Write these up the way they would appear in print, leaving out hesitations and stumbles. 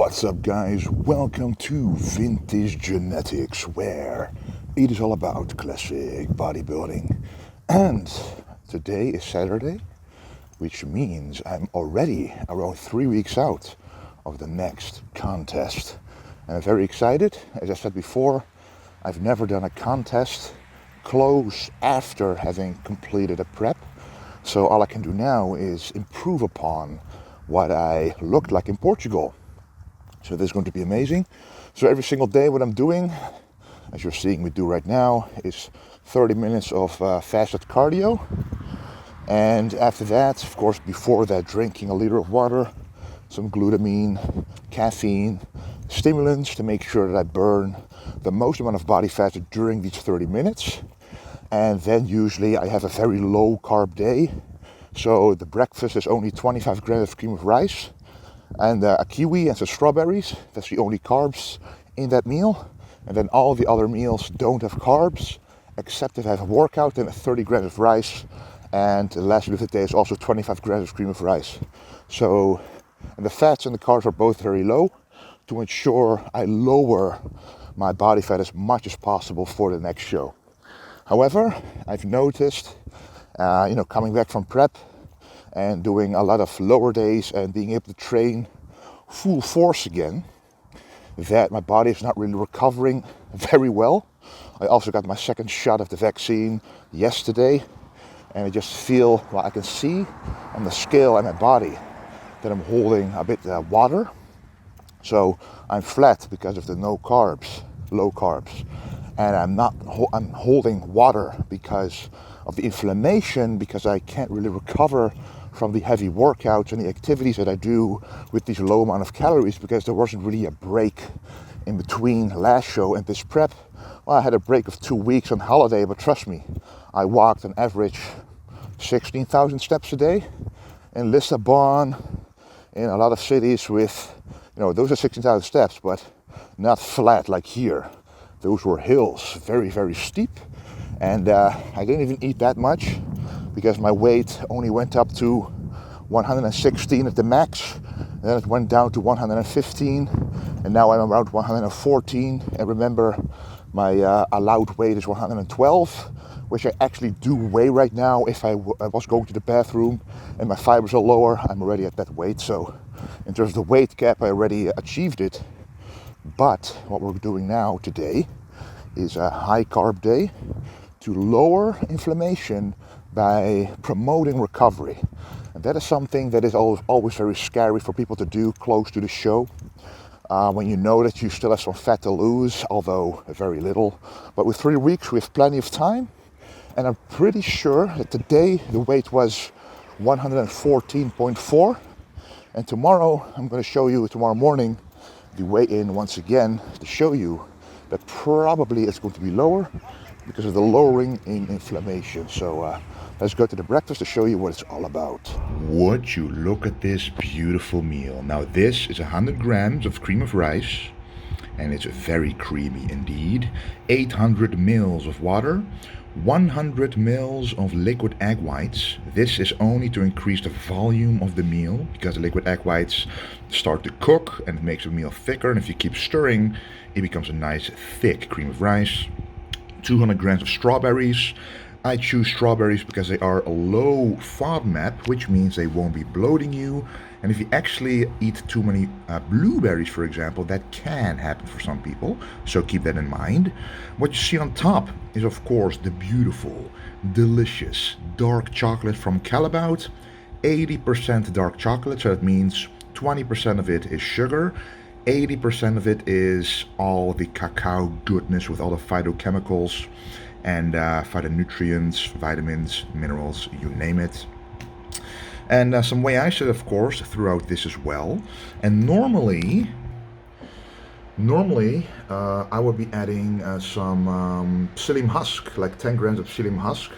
What's up, guys? Welcome to Vintage Genetics, where it is all about classic bodybuilding. And today is Saturday, which means I'm already around 3 weeks out of the next contest. And I'm very excited. As I said before, I've never done a contest close after having completed a prep. So all I can do now is improve upon what I looked like in Portugal. So this is going to be amazing. So every single day what I'm doing, as you're seeing me do right now, is 30 minutes of fasted cardio. And after that, of course, before that, drinking a liter of water, some glutamine, caffeine, stimulants to make sure that I burn the most amount of body fat during these 30 minutes. And then usually I have a very low carb day. So the breakfast is only 25 grams of cream of rice and a kiwi and some strawberries. That's the only carbs in that meal. And then all the other meals don't have carbs, except if I have a workout and 30 grams of rice. And the last meal of the day is also 25 grams of cream of rice. So, and the fats and the carbs are both very low to ensure I lower my body fat as much as possible for the next show. However, I've noticed, coming back from prep and doing a lot of lower days and being able to train full force again, that my body is not really recovering very well. I also got my second shot of the vaccine yesterday, and I just feel, I can see on the scale in my body that I'm holding a bit water. So I'm flat because of the low carbs. And I'm holding water because of the inflammation, because I can't really recover from the heavy workouts and the activities that I do with these low amount of calories, because there wasn't really a break in between last show and this prep. Well, I had a break of 2 weeks on holiday, but trust me, I walked on average 16,000 steps a day in Lisbon, in a lot of cities with, those are 16,000 steps, but not flat like here. Those were hills, very, very steep. And I didn't even eat that much because my weight only went up to 116 at the max. And then it went down to 115. And now I'm around 114. And remember, my allowed weight is 112, which I actually do weigh right now. If I was going to the bathroom and my fibers are lower, I'm already at that weight. So in terms of the weight cap, I already achieved it. But what we're doing now today is a high carb day to lower inflammation by promoting recovery. And that is something that is always very scary for people to do close to the show. When you know that you still have some fat to lose, although very little. But with 3 weeks, we have plenty of time. And I'm pretty sure that today the weight was 114.4. And tomorrow, I'm going to show you tomorrow morning the weigh-in once again to show you that probably it's going to be lower because of the lowering in inflammation. So let's go to the breakfast to show you what it's all about. Would you look at this beautiful meal? Now this is 100 grams of cream of rice, and it's very creamy indeed. 800 mils of water, 100 mils of liquid egg whites. This is only to increase the volume of the meal, because the liquid egg whites start to cook and it makes the meal thicker, and if you keep stirring, it becomes a nice thick cream of rice. 200 grams of strawberries. I choose strawberries because they are a low FODMAP, which means they won't be bloating you. And if you actually eat too many blueberries, for example, that can happen for some people. So keep that in mind. What you see on top is, of course, the beautiful, delicious dark chocolate from Calabout. 80% dark chocolate, so that means 20% of it is sugar. 80% of it is all the cacao goodness with all the phytochemicals and phytonutrients, vitamins, minerals, you name it. And some whey isolate, of course, throughout this as well. And normally I would be adding some psyllium husk, like 10 grams of psyllium husk,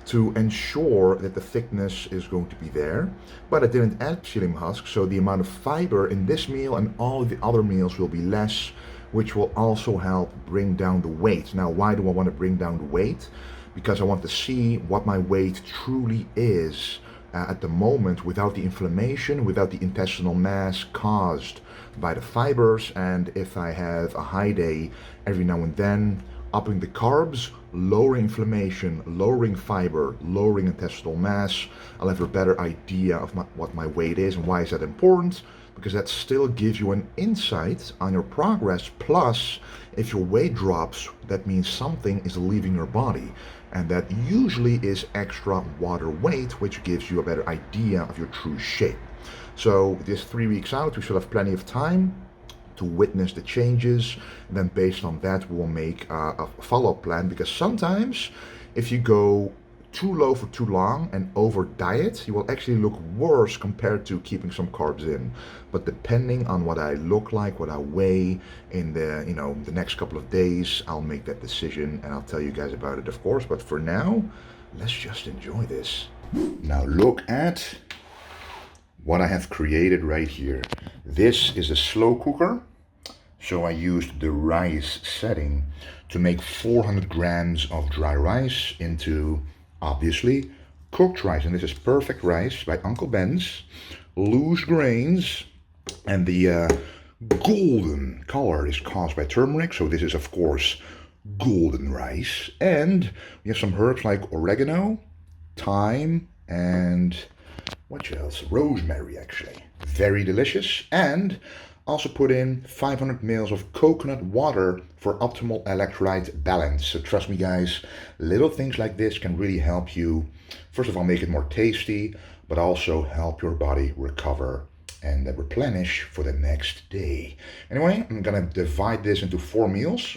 to ensure that the thickness is going to be there. But I didn't add psyllium husk, so the amount of fiber in this meal and all the other meals will be less, which will also help bring down the weight. Now, why do I want to bring down the weight? Because I want to see what my weight truly is at the moment without the inflammation, without the intestinal mass caused by the fibers. And if I have a high day every now and then, upping the carbs, lowering inflammation, lowering fiber, lowering intestinal mass, I'll have a better idea of what my weight is. And why is that important? Because that still gives you an insight on your progress. Plus, if your weight drops, that means something is leaving your body. And that usually is extra water weight, which gives you a better idea of your true shape. So this 3 weeks out, we still have plenty of time to witness the changes. And then based on that, we will make a follow-up plan, because sometimes if you go too low for too long and over diet, you will actually look worse compared to keeping some carbs in. But depending on what I look like, what I weigh in the next couple of days, I'll make that decision and I'll tell you guys about it, of course. But for now, let's just enjoy this. Now look at what I have created right here. This is a slow cooker. So I used the rice setting to make 400 grams of dry rice into, obviously, cooked rice. And this is perfect rice by Uncle Ben's, loose grains, and the golden color is caused by turmeric. So this is, of course, golden rice. And we have some herbs like oregano, thyme, and what else? Rosemary, actually. Very delicious. And also put in 500 ml of coconut water for optimal electrolyte balance. So trust me guys, little things like this can really help you, first of all, make it more tasty, but also help your body recover and replenish for the next day. Anyway, I'm gonna divide this into 4 meals.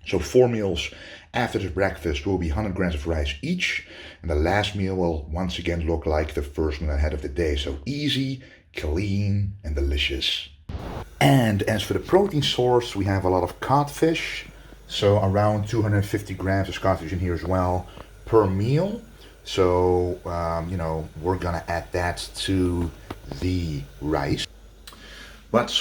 So 4 meals after this breakfast will be 100 grams of rice each. And the last meal will once again look like the first meal ahead of the day. So easy, clean, and delicious. And as for the protein source, we have a lot of codfish. So around 250 grams of codfish in here as well per meal. So, we're gonna add that to the rice. But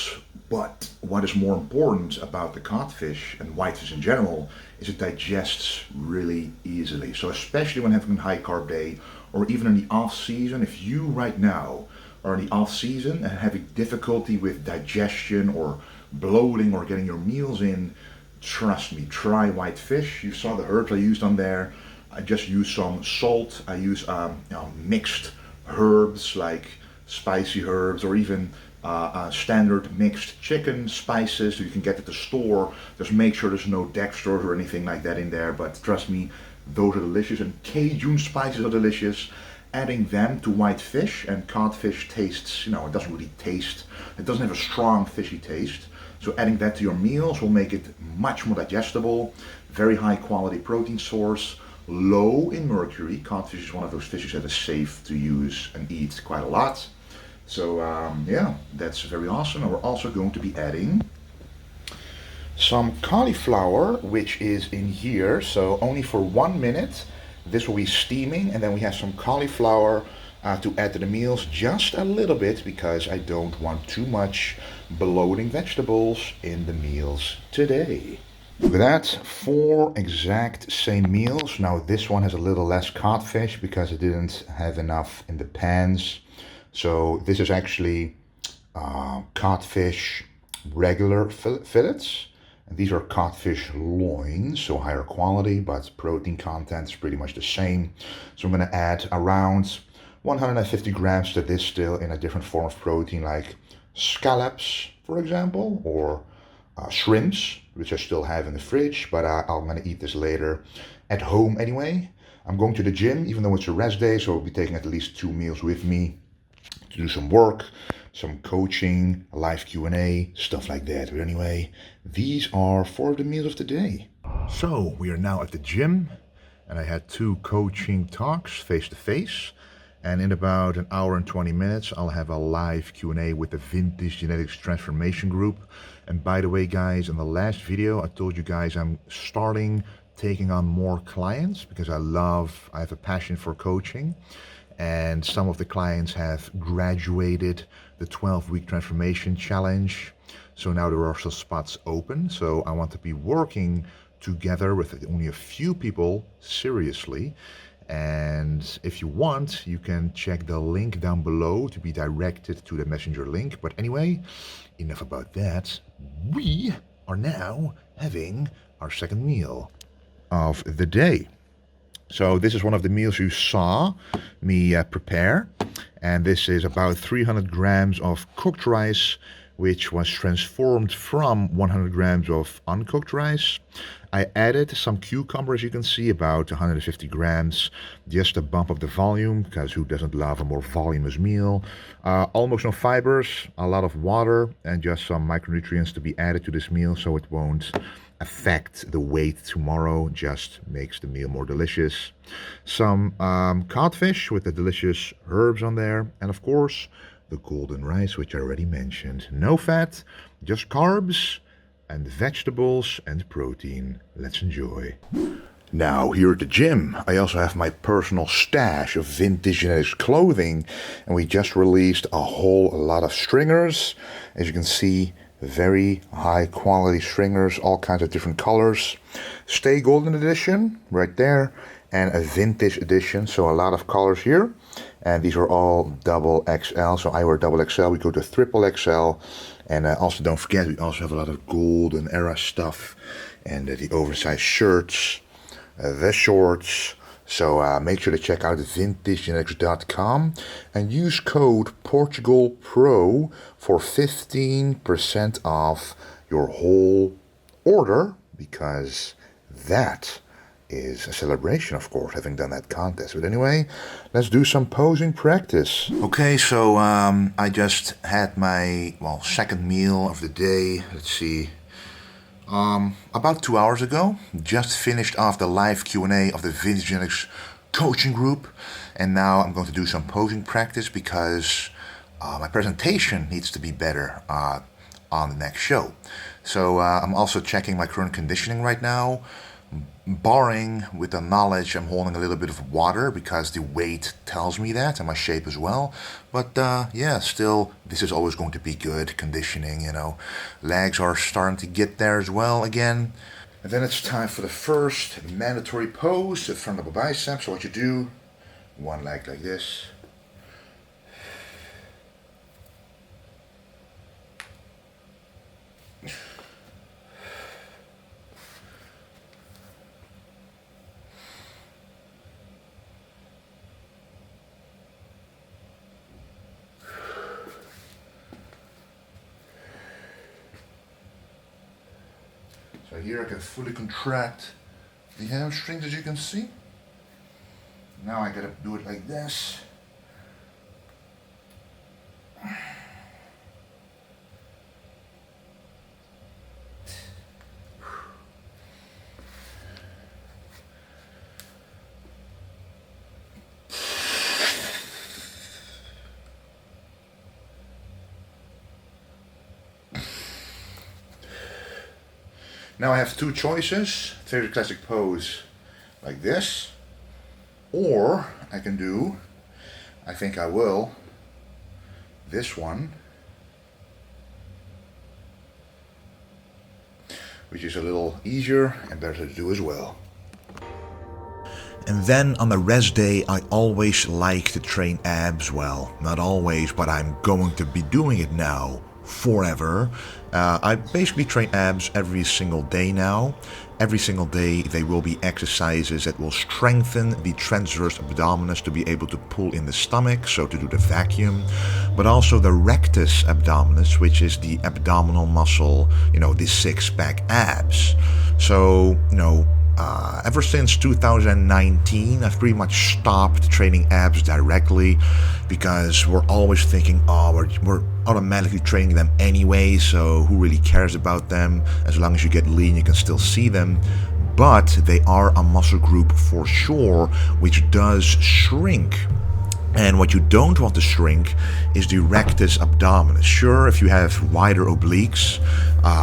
what is more important about the codfish and whitefish in general is it digests really easily. So especially when having a high carb day, or even in the off season, if you right now are in the off season and having difficulty with digestion or bloating or getting your meals in, trust me, try whitefish. You saw the herbs I used on there. I just used some salt. I use mixed herbs like spicy herbs, or even standard mixed chicken spices so you can get at the store. Just make sure there's no dextrose or anything like that in there, but trust me, those are delicious. And Cajun spices are delicious. Adding them to white fish, and codfish tastes, it doesn't really taste, it doesn't have a strong fishy taste. So adding that to your meals will make it much more digestible. Very high quality protein source, low in mercury. Codfish is one of those fishes that is safe to use and eat quite a lot. So yeah, that's very awesome. And we're also going to be adding some cauliflower, which is in here. So only for 1 minute. This will be steaming, and then we have some cauliflower to add to the meals, just a little bit, because I don't want too much bloating vegetables in the meals today. Look at that, 4 exact same meals. Now this one has a little less codfish because it didn't have enough in the pans. So this is actually codfish regular fillets. And these are codfish loins, so higher quality, but protein content is pretty much the same. So I'm going to add around 150 grams to this, still in a different form of protein, like scallops, for example, or shrimps, which I still have in the fridge, but I'm going to eat this later at home anyway. I'm going to the gym, even though it's a rest day, so I'll be taking at least 2 meals with me to do some work, some coaching, a live Q&A, stuff like that. But anyway, these are 4 of the meals of the day. So we are now at the gym, and I had 2 coaching talks face to face. And in about 1 hour and 20 minutes, I'll have a live Q&A with the Vintage Genetics Transformation Group. And by the way, guys, in the last video, I told you guys I'm starting taking on more clients because I have a passion for coaching. And some of the clients have graduated the 12-week transformation challenge. So now there are some spots open. So I want to be working together with only a few people seriously. And if you want, you can check the link down below to be directed to the messenger link. But anyway, enough about that. We are now having our second meal of the day. So this is one of the meals you saw me prepare, and this is about 300 grams of cooked rice, which was transformed from 100 grams of uncooked rice. I added some cucumber, as you can see, about 150 grams, just to bump up the volume, because who doesn't love a more voluminous meal? Almost no fibers, a lot of water, and just some micronutrients to be added to this meal so it won't affect the weight tomorrow, just makes the meal more delicious. Some codfish with the delicious herbs on there, and of course the golden rice, which I already mentioned. No fat, just carbs and vegetables and protein. Let's enjoy. Now, here at the gym, I also have my personal stash of vintage genetics clothing, and we just released a whole lot of stringers. As you can see, very high quality stringers, all kinds of different colors. Stay Golden edition right there, and a vintage edition, so a lot of colors here. And these are all double XL, so I wear double XL, we go to triple XL. And also don't forget, we also have a lot of golden era stuff, and the oversized shirts, the shorts. So make sure to check out vintagegenetics.com and use code PortugalPro for 15% off your whole order, because that is a celebration, of course, having done that contest. But anyway, let's do some posing practice. Okay, so I just had my, second meal of the day. Let's see. About 2 hours ago, just finished off the live Q&A of the Vintage Genetics coaching group, and now I'm going to do some posing practice because my presentation needs to be better on the next show. So I'm also checking my current conditioning right now, barring with the knowledge I'm holding a little bit of water because the weight tells me that, and my shape as well. But yeah, still, this is always going to be good conditioning, you know. Legs are starting to get there as well again. And then it's time for the first mandatory pose, the frontal bicep. So what you do, one leg like this. So here I can fully contract the hamstrings, as you can see. Now I gotta do it like this. Now I have two choices. Very classic pose like this, or I can do, I think I will, this one, which is a little easier and better to do as well. And then on the rest day, I always like to train abs. Well, not always, but I'm going to be doing it now forever. I basically train abs every single day now. Every single day there will be exercises that will strengthen the transverse abdominis to be able to pull in the stomach, so to do the vacuum, but also the rectus abdominis, which is the abdominal muscle, you know, the six-pack abs. So, you know, ever since 2019, I've pretty much stopped training abs directly because we're always thinking, oh, we're automatically training them anyway, so who really cares about them? As long as you get lean, you can still see them. But they are a muscle group for sure, which does shrink. And what you don't want to shrink is the rectus abdominis. Sure, if you have wider obliques,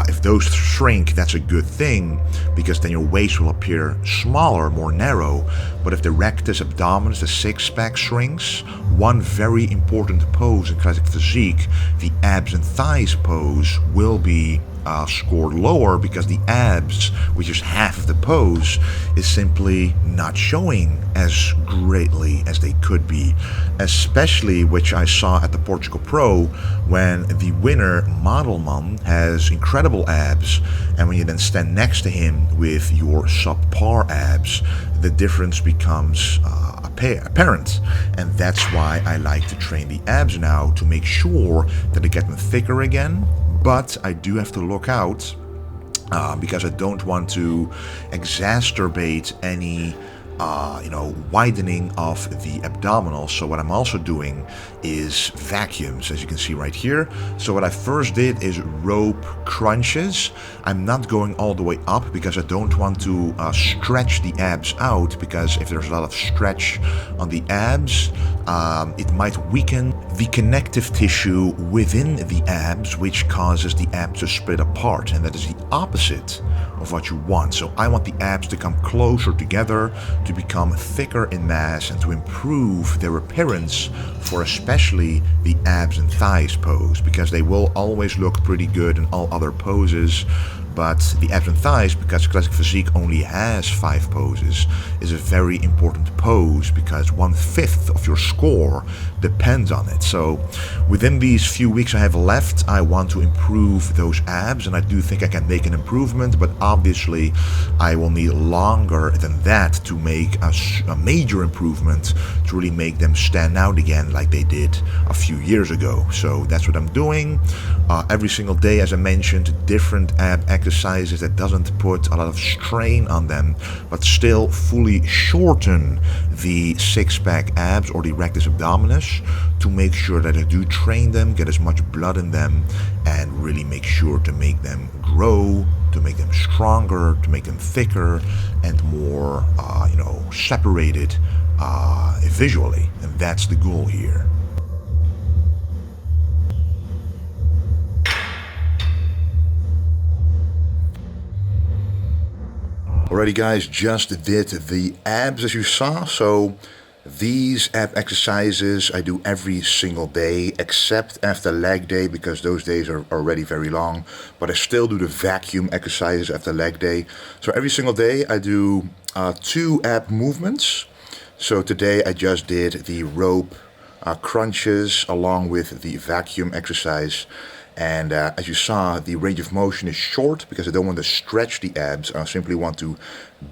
if those shrink, that's a good thing, because then your waist will appear smaller, more narrow. But if the rectus abdominis, the six-pack, shrinks, one very important pose in classic physique, the abs and thighs pose, will be scored lower because the abs, which is half of the pose, is simply not showing as greatly as they could be. Especially, which I saw at the Portugal Pro, when the winner, Modelman, has incredible abs, and when you then stand next to him with your subpar abs, the difference becomes apparent. And that's why I like to train the abs now, to make sure that I get them thicker again. But I do have to look out because I don't want to exacerbate any widening of the abdominals. So what I'm also doing is vacuums, as you can see right here. So what I first did is rope crunches. I'm not going all the way up because I don't want to stretch the abs out, because if there's a lot of stretch on the abs, it might weaken the connective tissue within the abs, which causes the abs to split apart, and that is the opposite of what you want. So I want the abs to come closer together, to become thicker in mass, and to improve their appearance for especially the abs and thighs pose, because they will always look pretty good in all other poses. But the abs and thighs, because Classic Physique only has 5 poses, is a very important pose, because 1/5 of your score depends on it. So within these few weeks I have left, I want to improve those abs, and I do think I can make an improvement, but obviously I will need longer than that to make a major improvement, to really make them stand out again like they did a few years ago. So that's what I'm doing. Every single day, as I mentioned, different ab exercises that doesn't put a lot of strain on them, but still fully shorten the six-pack abs or the rectus abdominis, to make sure that I do train them, get as much blood in them, and really make sure to make them grow, to make them stronger, to make them thicker and more, separated visually. And that's the goal here. Alrighty guys, just did the abs as you saw. So these ab exercises I do every single day, except after leg day, because those days are already very long. But I still do the vacuum exercises after leg day. So every single day I do 2 ab movements. So today I just did the rope crunches along with the vacuum exercise. And as you saw, the range of motion is short because I don't want to stretch the abs. I simply want to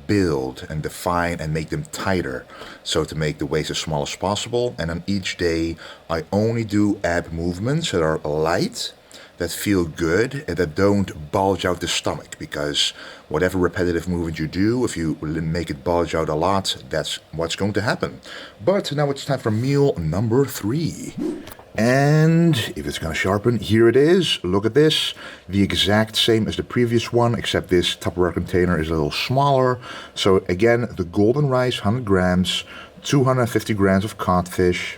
build and define and make them tighter, so to make the waist as small as possible. And on each day, I only do ab movements that are light, that feel good, and that don't bulge out the stomach, because whatever repetitive movement you do, if you make it bulge out a lot, that's what's going to happen. But now it's time for meal number 3. And if it's going to sharpen, here it is. Look at this. The exact same as the previous one, except this Tupperware container is a little smaller. So again, the golden rice, 100 grams, 250 grams of codfish.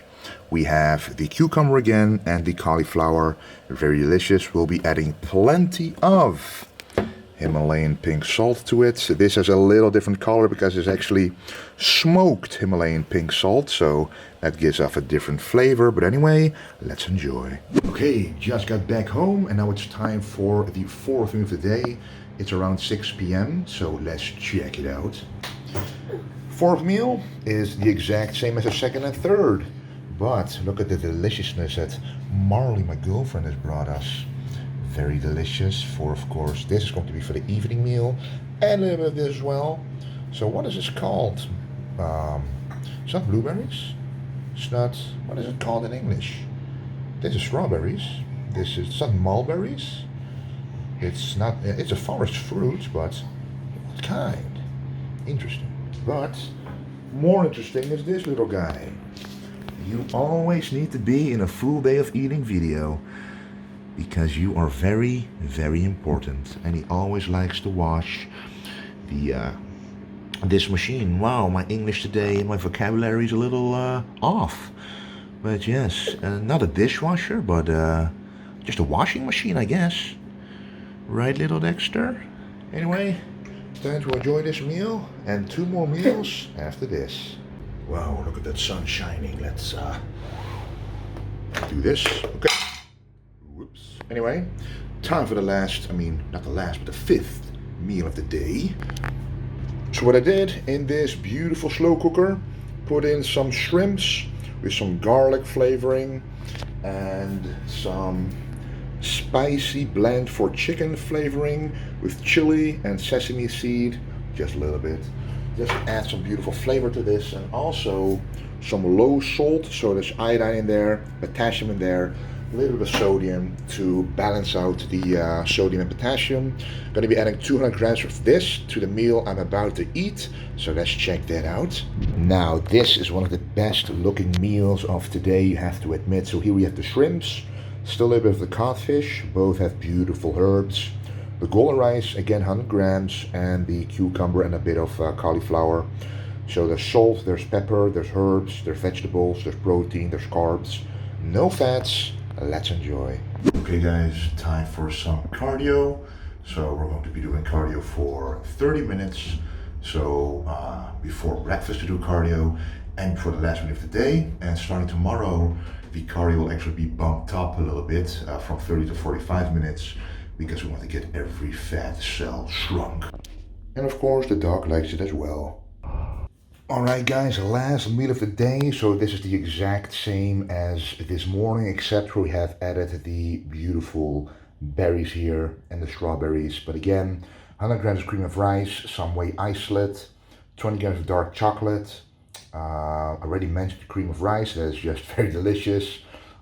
We have the cucumber again and the cauliflower. Very delicious. We'll be adding plenty of Himalayan pink salt to it. So this has a little different color because it's actually smoked Himalayan pink salt, so that gives off a different flavor. But anyway, let's enjoy. Okay, just got back home and now it's time for the 4th meal of the day. It's around 6 p.m., so let's check it out. 4th meal is the exact same as the 2nd and 3rd, but look at the deliciousness that Marley, my girlfriend, has brought us. Very delicious. For, of course, this is going to be for the evening meal, and a little bit of this as well. So what is this called? It's not blueberries. It's not, what is it called in English? This is strawberries. It's not mulberries. It's not, it's a forest fruit, but what kind? Interesting. But more interesting is this little guy. You always need to be in a full day of eating video, because you are very, very important. And he always likes to wash the this machine. Wow, my English today, my vocabulary is a little off. But yes, not a dishwasher, but just a washing machine, I guess. Right, little Dexter? Anyway, time to enjoy this meal, and 2 more meals after this. Wow, look at that sun shining. Let's do this. Okay. Whoops. Anyway, time for the last, not the last, but the fifth meal of the day. So what I did in this beautiful slow cooker, put in some shrimps with some garlic flavoring and some spicy blend for chicken flavoring with chili and sesame seed, just a little bit. Just add some beautiful flavor to this, and also some low salt, so there's iodine in there, potassium in there, a little bit of sodium to balance out the sodium and potassium. I'm going to be adding 200 grams of this to the meal I'm about to eat, so let's check that out. Now this is one of the best looking meals of today, you have to admit. So here we have the shrimps, still a little bit of the codfish, both have beautiful herbs. The golden rice, again 100 grams, and the cucumber and a bit of cauliflower. So there's salt, there's pepper, there's herbs, there's vegetables, there's protein, there's carbs, no fats. Let's enjoy. Okay guys, time for some cardio. So we're going to be doing cardio for 30 minutes. So before breakfast to do cardio and before the last minute of the day. And starting tomorrow, the cardio will actually be bumped up a little bit from 30 to 45 minutes because we want to get every fat cell shrunk. And of course the dog likes it as well. Alright guys, last meal of the day. So this is the exact same as this morning, except we have added the beautiful berries here and the strawberries. But again, 100 grams of cream of rice, some whey isolate, 20 grams of dark chocolate. I already mentioned the cream of rice, that is just very delicious.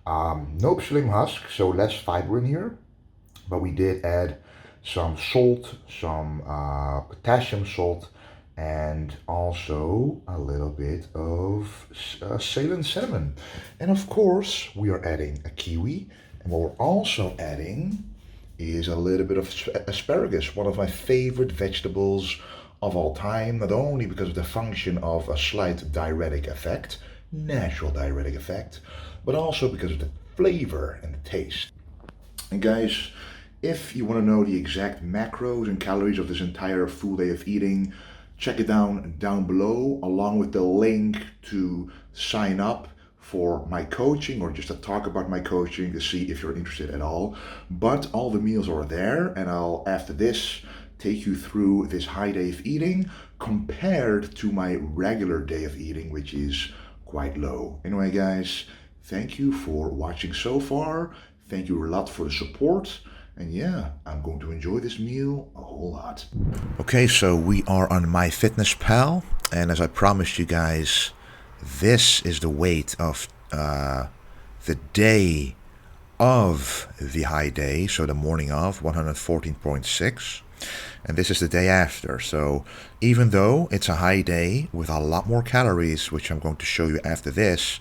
No psyllium husk, so less fiber in here. But we did add some salt, some potassium salt, and also a little bit of Ceylon cinnamon. And of course, we are adding a kiwi. And what we're also adding is a little bit of asparagus, one of my favorite vegetables of all time, not only because of the function of a slight diuretic effect, natural diuretic effect, but also because of the flavor and the taste. And guys, if you want to know the exact macros and calories of this entire full day of eating, check it down below, along with the link to sign up for my coaching or just to talk about my coaching to see if you're interested at all. But all the meals are there, and I'll, after this, take you through this high day of eating compared to my regular day of eating, which is quite low. Anyway, guys, thank you for watching so far. Thank you a lot for the support. And yeah, I'm going to enjoy this meal a whole lot. Okay, so we are on MyFitnessPal, and as I promised you guys, this is the weight of the day of the high day, so the morning of 114.6, and this is the day after. So even though it's a high day with a lot more calories, which I'm going to show you after this,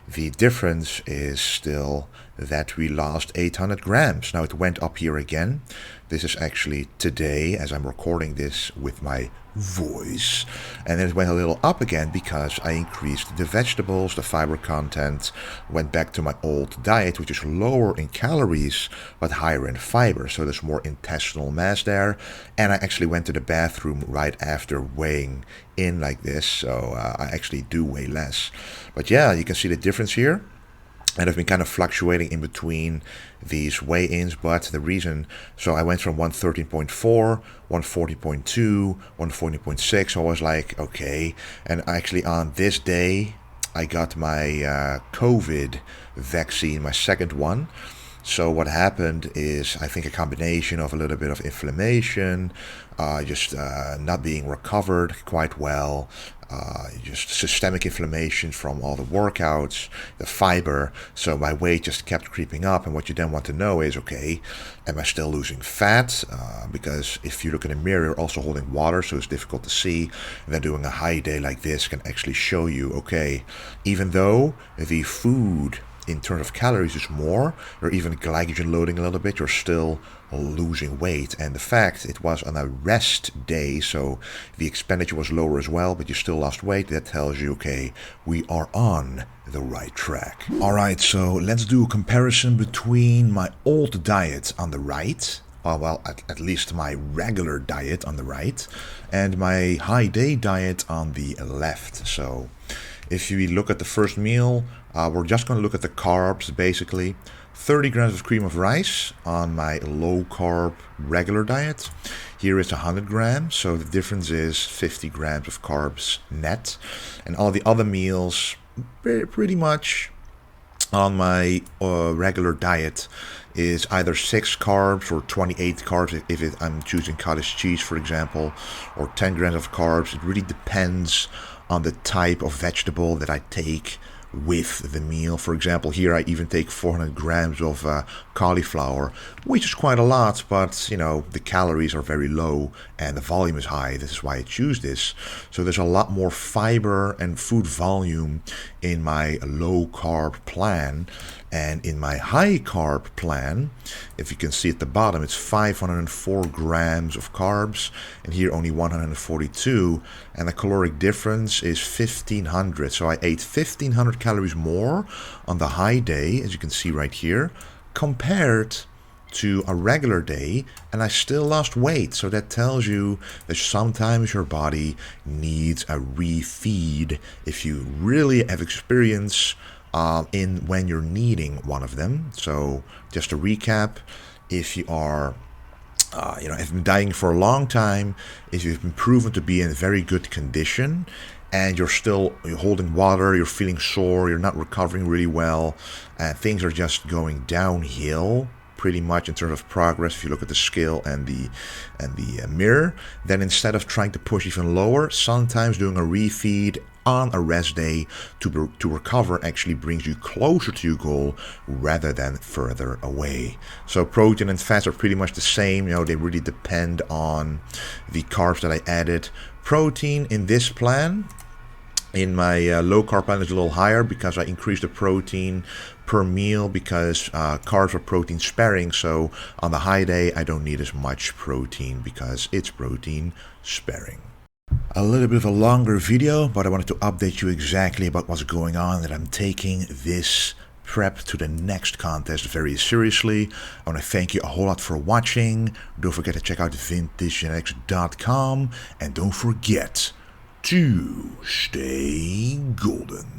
the difference is still that we lost 800 grams. Now it went up here again. This is actually today as I'm recording this with my voice. And then it went a little up again because I increased the vegetables, the fiber content, went back to my old diet, which is lower in calories, but higher in fiber. So there's more intestinal mass there. And I actually went to the bathroom right after weighing in like this. So I actually do weigh less. But yeah, you can see the difference here. And I've been kind of fluctuating in between these weigh-ins, but the reason, so I went from 113.4, 140.2, 140.6, so I was like, okay. And actually on this day, I got my COVID vaccine, my second one. So what happened is, I think a combination of a little bit of inflammation, just not being recovered quite well, just systemic inflammation from all the workouts, the fiber. So my weight just kept creeping up. And what you then want to know is, okay, am I still losing fat? Because if you look in the mirror, you're also holding water, so it's difficult to see. And then doing a high day like this can actually show you, okay, even though the food in terms of calories is more, or even glycogen loading a little bit, you're still losing weight. And the fact it was on a rest day, so the expenditure was lower as well, but you still lost weight, that tells you, okay, we are on the right track. All right, so let's do a comparison between my old diet on the right, well, at least my regular diet on the right, and my high day diet on the left. So If we look at the first meal, we're just going to look at the carbs basically. 30 grams of cream of rice on my low carb regular diet. Here is 100 grams, so the difference is 50 grams of carbs net. And all the other meals, pretty much on my regular diet, is either 6 carbs or 28 carbs if I'm choosing cottage cheese, for example, or 10 grams of carbs. It really depends on the type of vegetable that I take with the meal. For example, here I even take 400 grams of cauliflower, which is quite a lot, but you know, the calories are very low and the volume is high. This is why I choose this. So there's a lot more fiber and food volume in my low carb plan. And in my high carb plan, if you can see at the bottom, it's 504 grams of carbs, and here only 142, and the caloric difference is 1500. So I ate 1500 calories more on the high day, as you can see right here, compared to a regular day, and I still lost weight. So that tells you that sometimes your body needs a refeed if you really have experience in when you're needing one of them. So just to recap, if you are have been dieting for a long time, if you've been proven to be in very good condition and you're holding water, you're feeling sore, you're not recovering really well, and things are just going downhill pretty much in terms of progress, if you look at the scale and the mirror, then instead of trying to push even lower, sometimes doing a refeed on a rest day to recover actually brings you closer to your goal rather than further away. So protein and fats are pretty much the same. You know, they really depend on the carbs that I added. Protein in this plan, in my low carb plan, is a little higher because I increased the protein per meal because carbs are protein sparing. So on the high day, I don't need as much protein because it's protein sparing. A little bit of a longer video, but I wanted to update you exactly about what's going on, that I'm taking this prep to the next contest very seriously. I want to thank you a whole lot for watching. Don't forget to check out vintagegenetics.com, and don't forget to stay golden.